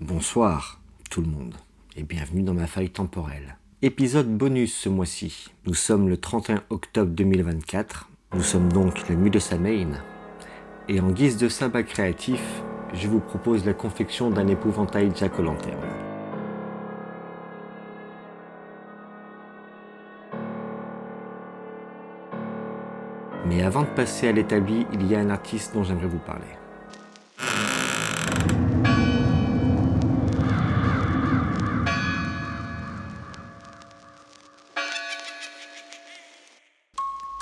Bonsoir tout le monde et bienvenue dans ma faille temporelle. Épisode bonus ce mois-ci. Nous sommes le 31 octobre 2024, nous sommes donc le milieu de Samhain et en guise de sabbat créatif, je vous propose la confection d'un épouvantail jack-o'-lanterne. Mais avant de passer à l'établi, il y a un artiste dont j'aimerais vous parler.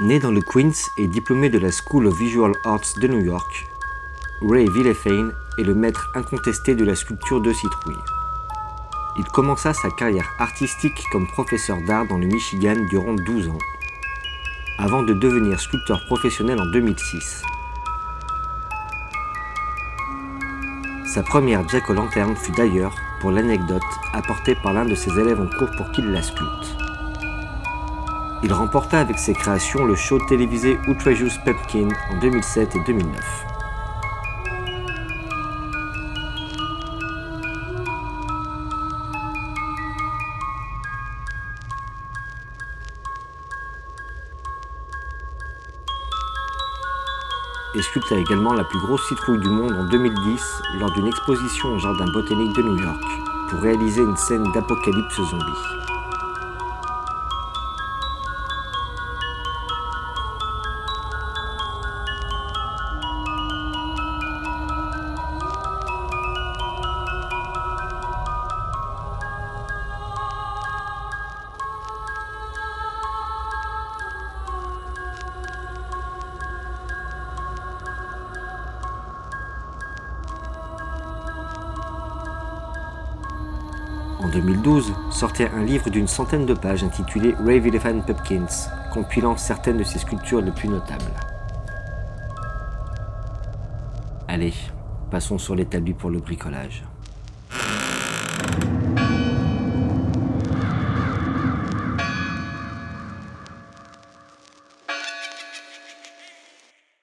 Né dans le Queens et diplômé de la School of Visual Arts de New York, Ray Villefane est le maître incontesté de la sculpture de citrouille. Il commença sa carrière artistique comme professeur d'art dans le Michigan durant 12 ans, avant de devenir sculpteur professionnel en 2006. Sa première jack-o'-lanterne fut d'ailleurs, pour l'anecdote, apportée par l'un de ses élèves en cours pour qu'il la sculpte. Il remporta avec ses créations le show télévisé Outrageous Pumpkin en 2007 et 2009. Et sculpta également la plus grosse citrouille du monde en 2010 lors d'une exposition au Jardin botanique de New York pour réaliser une scène d'apocalypse zombie. En 2012, sortait un livre d'une centaine de pages intitulé Ray Villefane Pumpkins, compilant certaines de ses sculptures les plus notables. Allez, passons sur l'établi pour le bricolage.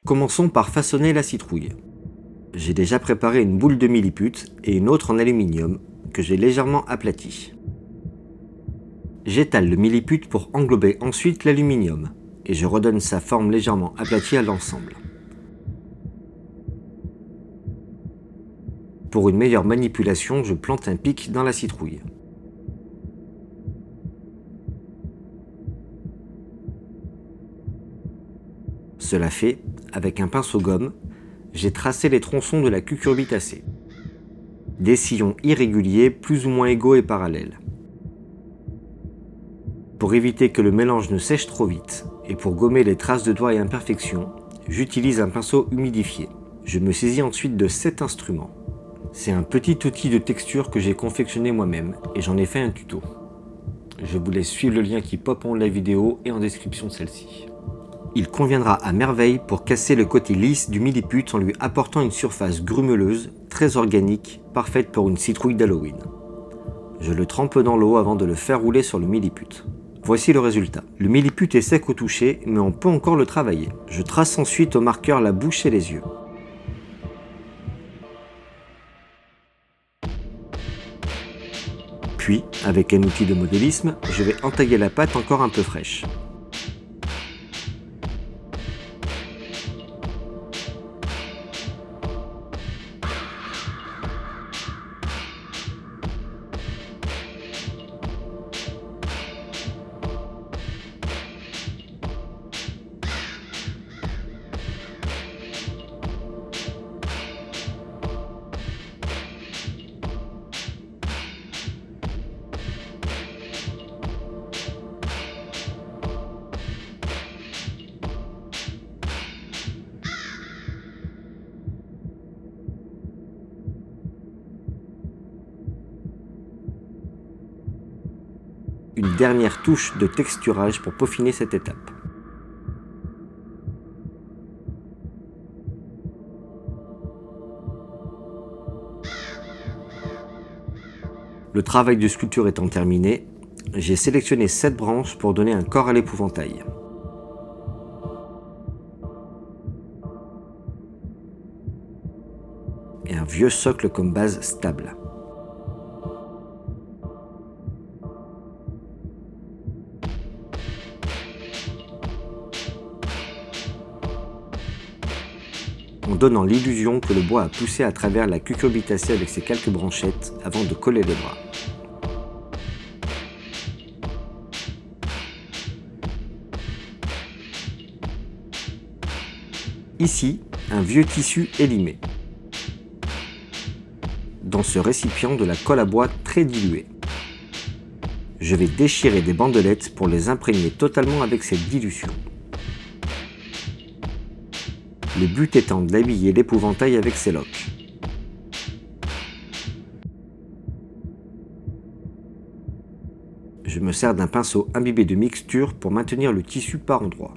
Commençons par façonner la citrouille. J'ai déjà préparé une boule de milliput et une autre en aluminium que j'ai légèrement aplatie. J'étale le milliput pour englober ensuite l'aluminium et je redonne sa forme légèrement aplatie à l'ensemble. Pour une meilleure manipulation, je plante un pic dans la citrouille. Cela fait, avec un pinceau gomme, j'ai tracé les tronçons de la cucurbitacée. Des sillons irréguliers, plus ou moins égaux et parallèles. Pour éviter que le mélange ne sèche trop vite, et pour gommer les traces de doigts et imperfections, j'utilise un pinceau humidifié. Je me saisis ensuite de cet instrument. C'est un petit outil de texture que j'ai confectionné moi-même, et j'en ai fait un tuto. Je vous laisse suivre le lien qui pop en haut de la vidéo et en description de celle-ci. Il conviendra à merveille pour casser le côté lisse du milliput en lui apportant une surface grumeleuse, très organique, parfaite pour une citrouille d'Halloween. Je le trempe dans l'eau avant de le faire rouler sur le milliput. Voici le résultat. Le milliput est sec au toucher, mais on peut encore le travailler. Je trace ensuite au marqueur la bouche et les yeux. Puis, avec un outil de modélisme, je vais entailler la pâte encore un peu fraîche. Une dernière touche de texturage pour peaufiner cette étape. Le travail de sculpture étant terminé, j'ai sélectionné 7 branches pour donner un corps à l'épouvantail. Et un vieux socle comme base stable. en donnant l'illusion que le bois a poussé à travers la cucurbitacée avec ses quelques branchettes avant de coller les bras. Ici, un vieux tissu élimé. Dans ce récipient de la colle à bois très diluée. Je vais déchirer des bandelettes pour les imprégner totalement avec cette dilution. Le but étant d'habiller l'épouvantail avec ses loques. Je me sers d'un pinceau imbibé de mixture pour maintenir le tissu par endroits.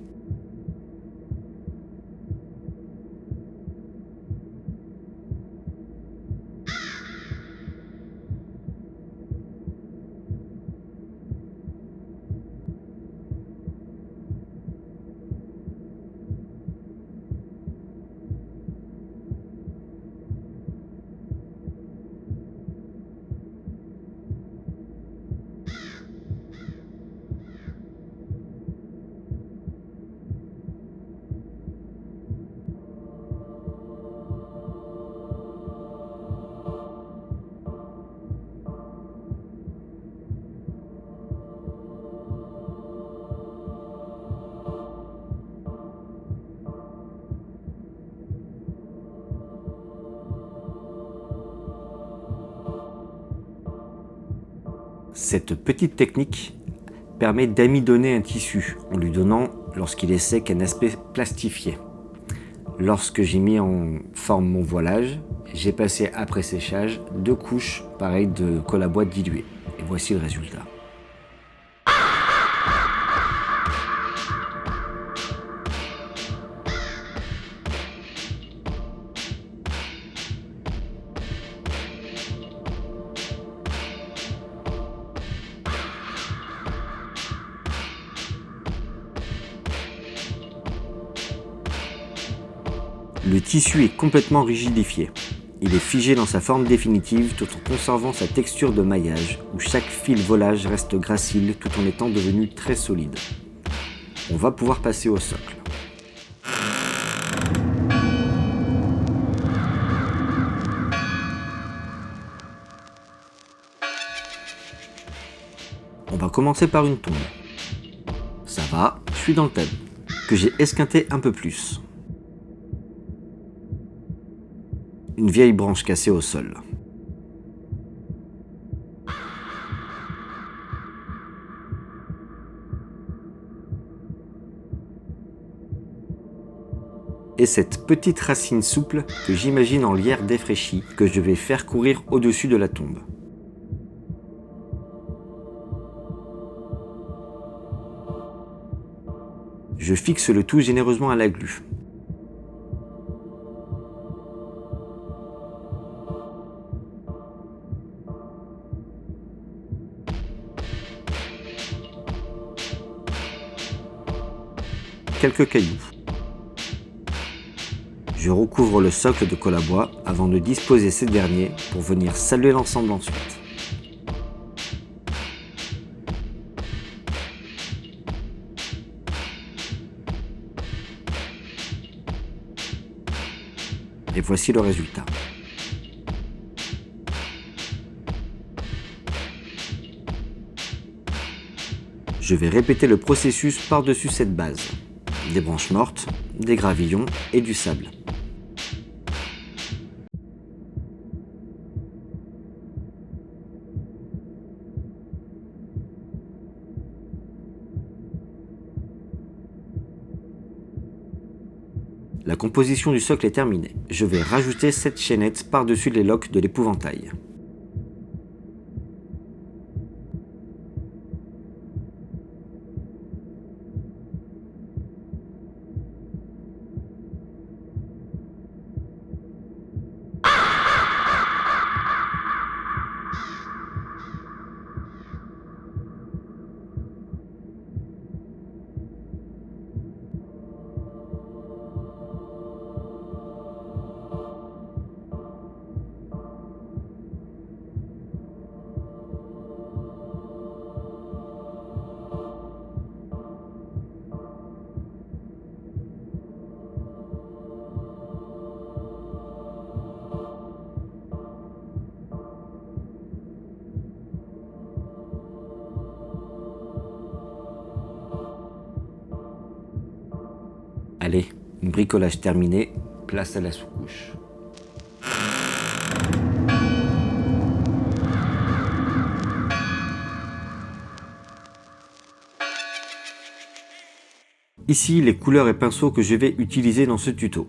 Cette petite technique permet d'amidonner un tissu en lui donnant, lorsqu'il est sec, un aspect plastifié. Lorsque j'ai mis en forme mon voilage, j'ai passé après séchage 2 couches pareilles de colle à bois diluée. Et voici le résultat. Le tissu est complètement rigidifié. Il est figé dans sa forme définitive tout en conservant sa texture de maillage, où chaque fil volage reste gracile tout en étant devenu très solide. On va pouvoir passer au socle. On va commencer par une tombe. Ça va, je suis dans le thème, que j'ai esquinté un peu plus. Une vieille branche cassée au sol. Et cette petite racine souple que j'imagine en lierre défraîchie que je vais faire courir au-dessus de la tombe. Je fixe le tout généreusement à la glu. Quelques cailloux. Je recouvre le socle de colle à bois avant de disposer ces derniers pour venir saluer l'ensemble ensuite. Et voici le résultat. Je vais répéter le processus par-dessus cette base. Des branches mortes, des gravillons et du sable. La composition du socle est terminée. Je vais rajouter cette chaînette par-dessus les loques de l'épouvantail. Allez, bricolage terminé, place à la sous-couche. Ici, les couleurs et pinceaux que je vais utiliser dans ce tuto.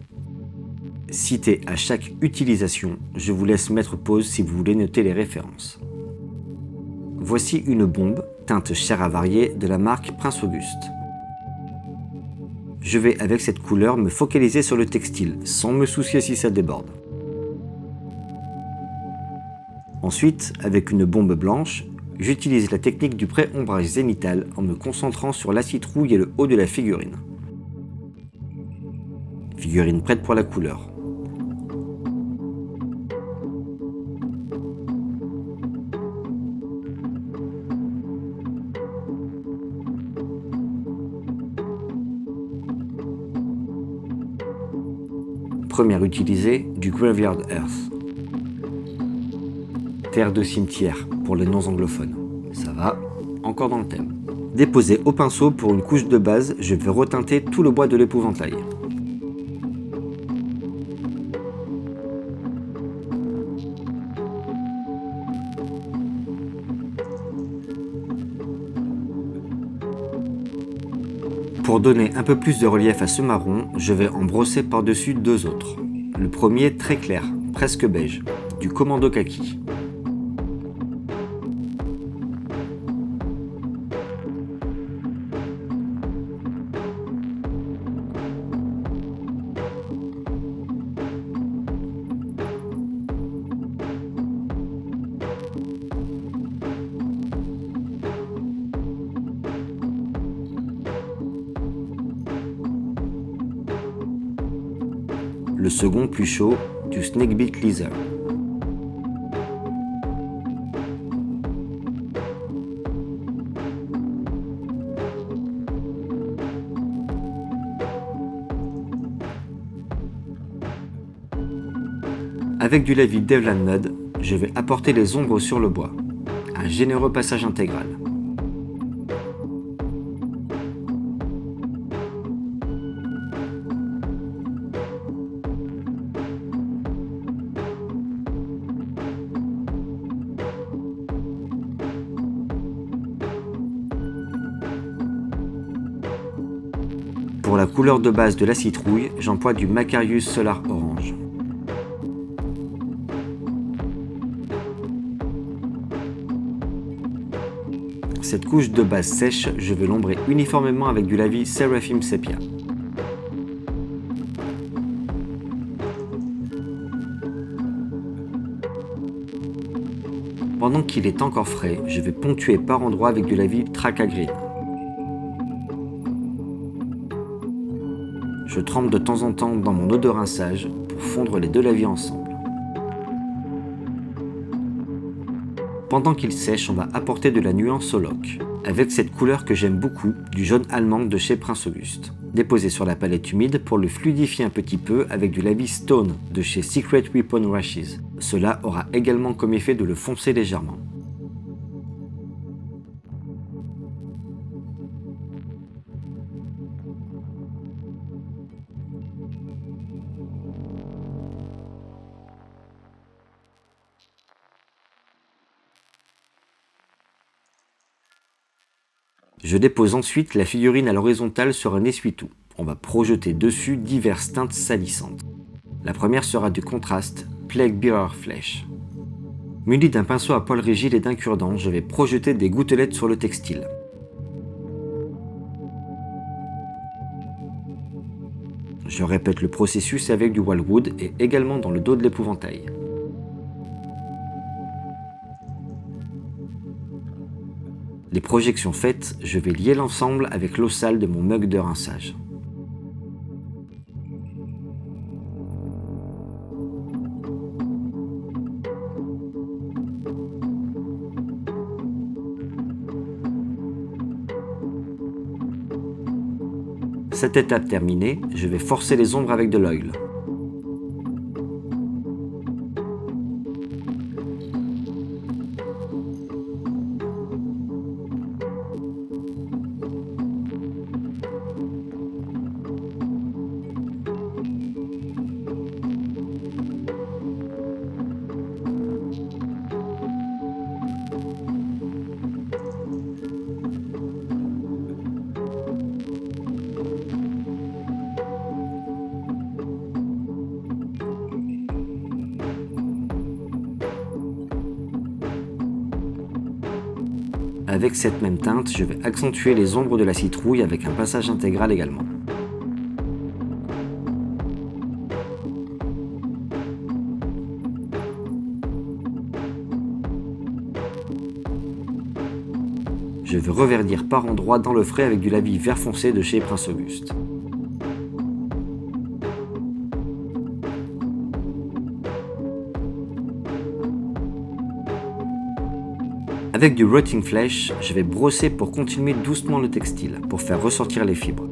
Cité à chaque utilisation, je vous laisse mettre pause si vous voulez noter les références. Voici une bombe, teinte chair avariée de la marque Prince Auguste. Je vais avec cette couleur me focaliser sur le textile, sans me soucier si ça déborde. Ensuite, avec une bombe blanche, j'utilise la technique du pré-ombrage zénithal en me concentrant sur la citrouille et le haut de la figurine. Figurine prête pour la couleur. Première utilisée, du Graveyard Earth. Terre de cimetière pour les non-anglophones. Ça va, encore dans le thème. Déposé au pinceau pour une couche de base, je vais reteinter tout le bois de l'épouvantail. Pour donner un peu plus de relief à ce marron, je vais en brosser par-dessus deux autres. Le premier très clair, presque beige, du Commando Kaki. Le second plus chaud, du Snakebeak Lizard. Avec du Lavis Devlan Mud, je vais apporter les ombres sur le bois. Un généreux passage intégral. Pour la couleur de base de la citrouille, j'emploie du Macarius Solar Orange. Cette couche de base sèche, je vais l'ombrer uniformément avec du Lavis Seraphim Sepia. Pendant qu'il est encore frais, je vais ponctuer par endroits avec du Lavis Traca Green. Je trempe de temps en temps dans mon eau de rinçage pour fondre les deux lavis ensemble. Pendant qu'il sèche, on va apporter de la nuance au lock, avec cette couleur que j'aime beaucoup, du jaune allemand de chez Prince Auguste. Déposé sur la palette humide pour le fluidifier un petit peu avec du Lavis Stone de chez Secret Weapon Rashes. Cela aura également comme effet de le foncer légèrement. Je dépose ensuite la figurine à l'horizontale sur un essuie-tout. On va projeter dessus diverses teintes salissantes. La première sera du contraste Plague Bearer Flesh. Muni d'un pinceau à poil rigide et d'un cure-dent, je vais projeter des gouttelettes sur le textile. Je répète le processus avec du Wildwood et également dans le dos de l'épouvantail. Les projections faites, je vais lier l'ensemble avec l'eau sale de mon mug de rinçage. Cette étape terminée, je vais forcer les ombres avec de l'oil. Avec cette même teinte, je vais accentuer les ombres de la citrouille avec un passage intégral également. Je vais reverdir par endroits dans le frais avec du lavis vert foncé de chez Prince Auguste. Avec du Rotting Flesh, je vais brosser pour continuer doucement le textile, pour faire ressortir les fibres.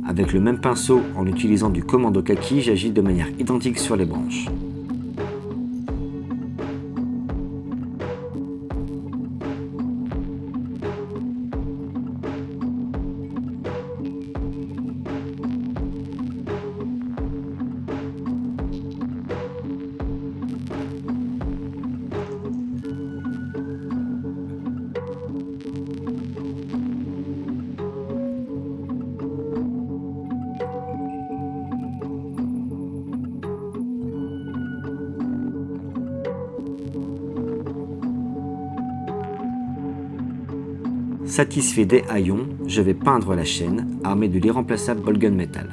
Avec le même pinceau, en utilisant du commando kaki, j'agis de manière identique sur les branches. Satisfait des haillons, je vais peindre la chaîne, armée de l'irremplaçable ball gun métal.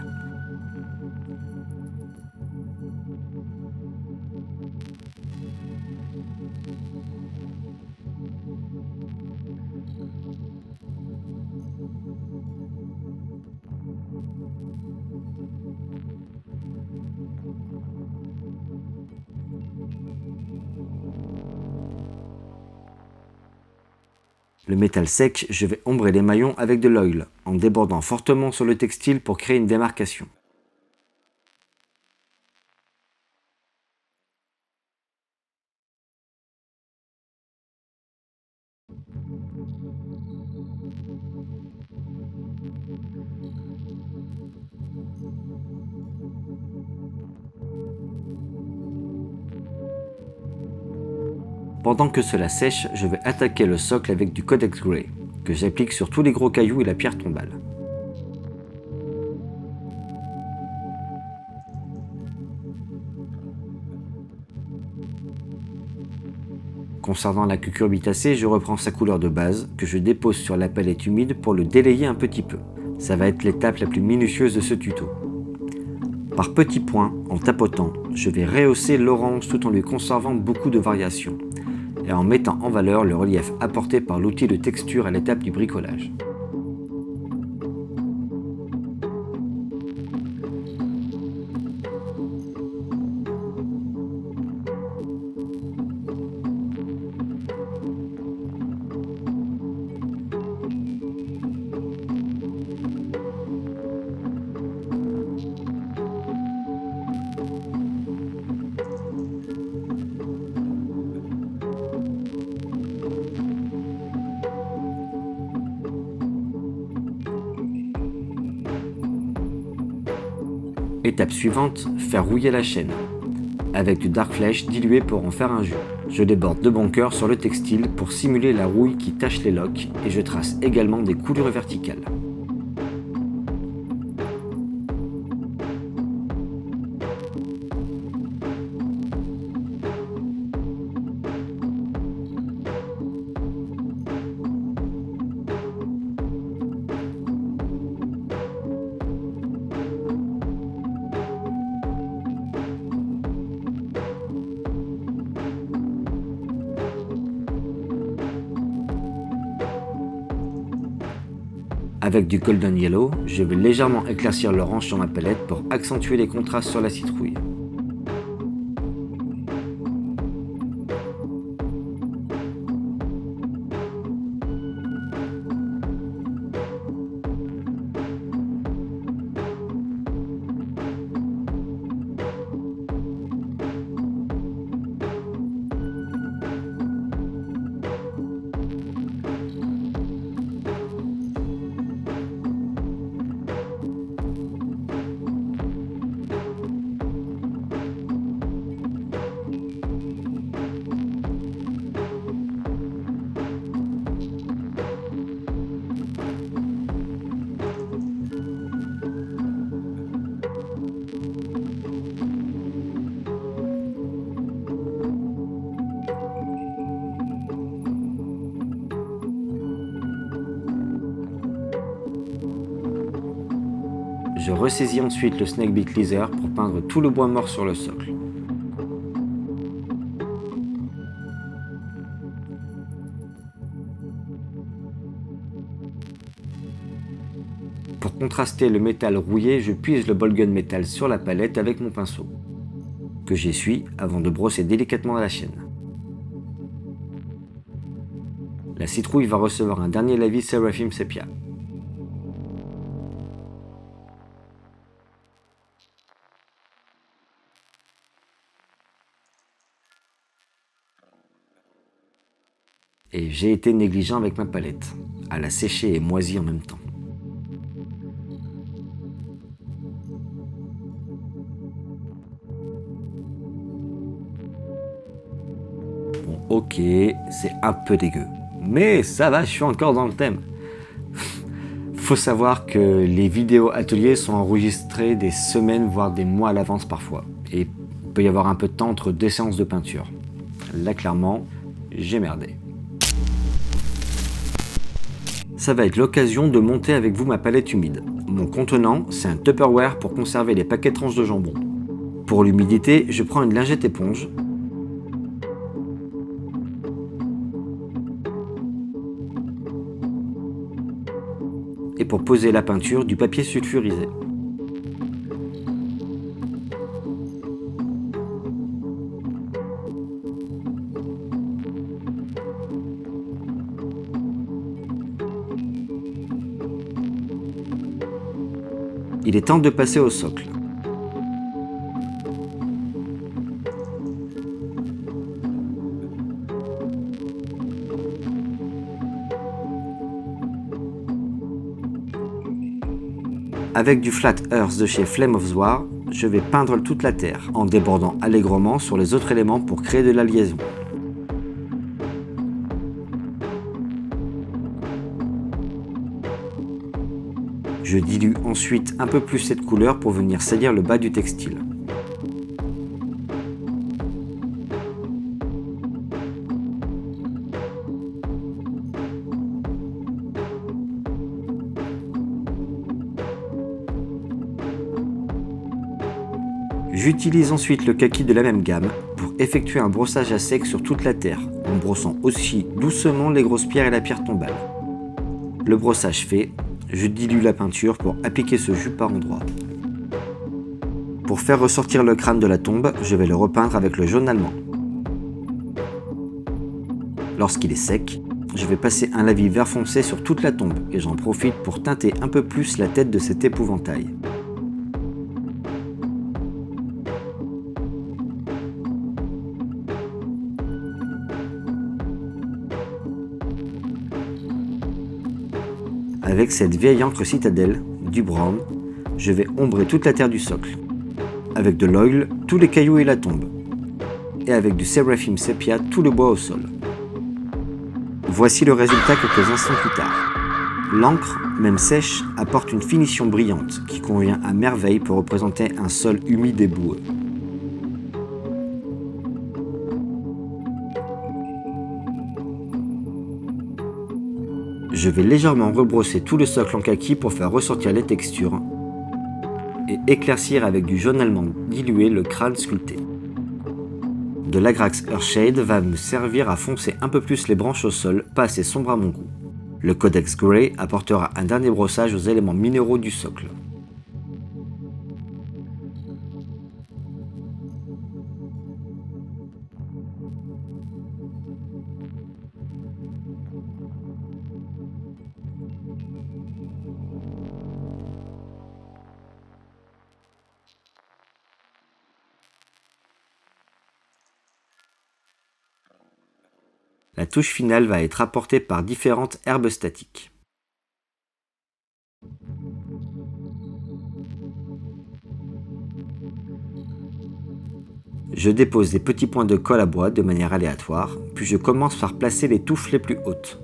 Le métal sec, je vais ombrer les maillons avec de l'oil, en débordant fortement sur le textile pour créer une démarcation. Pendant que cela sèche, je vais attaquer le socle avec du Codex Grey, que j'applique sur tous les gros cailloux et la pierre tombale. Conservant la cucurbitacée, je reprends sa couleur de base, que je dépose sur la palette humide pour le délayer un petit peu. Ça va être l'étape la plus minutieuse de ce tuto. Par petits points, en tapotant, je vais rehausser l'orange tout en lui conservant beaucoup de variations, et en mettant en valeur le relief apporté par l'outil de texture à l'étape du bricolage. Étape suivante, faire rouiller la chaîne, avec du Dark Flesh dilué pour en faire un jus. Je déborde de bon cœur sur le textile pour simuler la rouille qui tache les loques et je trace également des coulures verticales. Avec du Golden Yellow, je vais légèrement éclaircir l'orange sur ma palette pour accentuer les contrastes sur la citrouille. Je ressaisis ensuite le Snakebit Leather pour peindre tout le bois mort sur le socle. Pour contraster le métal rouillé, je puise le ball gun métal sur la palette avec mon pinceau, que j'essuie avant de brosser délicatement la chaîne. La citrouille va recevoir un dernier lavis Seraphim Sepia. Et j'ai été négligent avec ma palette, à la sécher et moisie en même temps. Bon, ok, c'est un peu dégueu, mais ça va, je suis encore dans le thème. Faut savoir que les vidéos ateliers sont enregistrées des semaines, voire des mois à l'avance parfois, et il peut y avoir un peu de temps entre deux séances de peinture. Là, clairement, j'ai merdé. Ça va être l'occasion de monter avec vous ma palette humide. Mon contenant, c'est un Tupperware pour conserver les paquets de tranches de jambon. Pour l'humidité, je prends une lingette éponge. Et pour poser la peinture, du papier sulfurisé. Il est temps de passer au socle. Avec du Flat Earth de chez Flame of Zwar, je vais peindre toute la terre, en débordant allègrement sur les autres éléments pour créer de la liaison. Je dilue ensuite un peu plus cette couleur pour venir salir le bas du textile. J'utilise ensuite le kaki de la même gamme pour effectuer un brossage à sec sur toute la terre, en brossant aussi doucement les grosses pierres et la pierre tombale. Le brossage fait, je dilue la peinture pour appliquer ce jus par endroits. Pour faire ressortir le crâne de la tombe, je vais le repeindre avec le jaune allemand. Lorsqu'il est sec, je vais passer un lavis vert foncé sur toute la tombe et j'en profite pour teinter un peu plus la tête de cet épouvantail. Avec cette vieille encre citadelle, du brown, je vais ombrer toute la terre du socle. Avec de l'oil, tous les cailloux et la tombe. Et avec du Seraphim Sepia, tout le bois au sol. Voici le résultat quelques instants plus tard. L'encre, même sèche, apporte une finition brillante qui convient à merveille pour représenter un sol humide et boueux. Je vais légèrement rebrosser tout le socle en kaki pour faire ressortir les textures et éclaircir avec du jaune allemand dilué le crâne sculpté. De l'Agrax Earthshade va me servir à foncer un peu plus les branches au sol, pas assez sombre à mon goût. Le Codex Grey apportera un dernier brossage aux éléments minéraux du socle. La touche finale va être apportée par différentes herbes statiques. Je dépose des petits points de colle à bois de manière aléatoire, puis je commence par placer les touffes les plus hautes.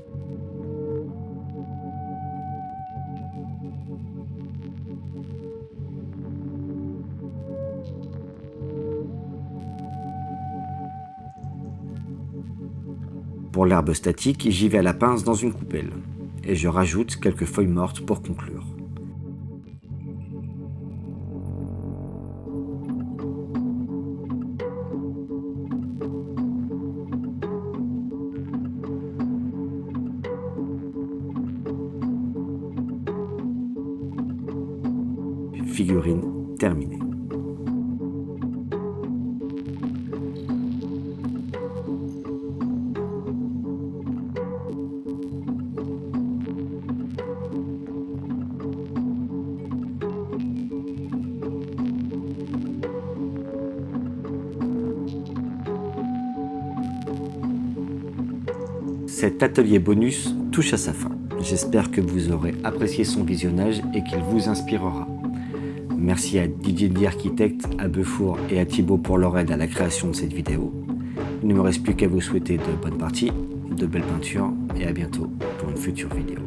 Pour l'herbe statique, j'y vais à la pince dans une coupelle, et je rajoute quelques feuilles mortes pour conclure. figurine terminée. Cet atelier bonus touche à sa fin. J'espère que vous aurez apprécié son visionnage et qu'il vous inspirera. Merci à DJ Architect, à Beaufour et à Thibaut pour leur aide à la création de cette vidéo. Il ne me reste plus qu'à vous souhaiter de bonnes parties, de belles peintures et à bientôt pour une future vidéo.